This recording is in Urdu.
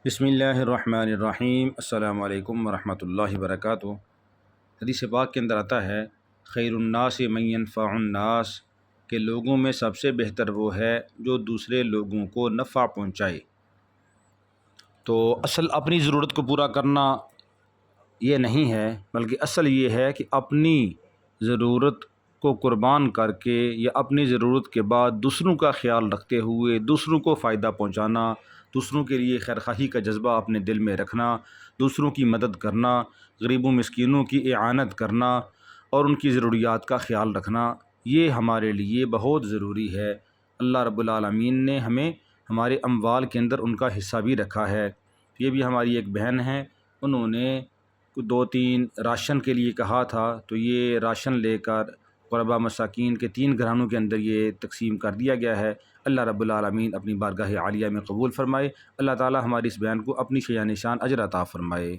بسم اللہ الرحمن الرحیم۔ السلام علیکم ورحمۃ اللہ وبرکاتہ۔ حدیث پاک کے اندر آتا ہے خیر الناس من ينفع الناس، کہ لوگوں میں سب سے بہتر وہ ہے جو دوسرے لوگوں کو نفع پہنچائے۔ تو اصل اپنی ضرورت کو پورا کرنا یہ نہیں ہے، بلکہ اصل یہ ہے کہ اپنی ضرورت کو قربان کر کے یا اپنی ضرورت کے بعد دوسروں کا خیال رکھتے ہوئے دوسروں کو فائدہ پہنچانا، دوسروں کے لیے خیرخواہی کا جذبہ اپنے دل میں رکھنا، دوسروں کی مدد کرنا، غریبوں مسکینوں کی اعانت کرنا اور ان کی ضروریات کا خیال رکھنا، یہ ہمارے لیے بہت ضروری ہے۔ اللہ رب العالمین نے ہمیں ہمارے اموال کے اندر ان کا حصہ بھی رکھا ہے۔ یہ بھی ہماری ایک بہن ہے، انہوں نے 2-3 راشن کے لیے کہا تھا، تو یہ راشن لے کر غربا مساکین کے 3 گھرانوں کے اندر یہ تقسیم کر دیا گیا ہے۔ اللہ رب العالمین اپنی بارگاہ عالیہ میں قبول فرمائے۔ اللہ تعالی ہماری اس بیان کو اپنی شایان شان اجر عطا فرمائے۔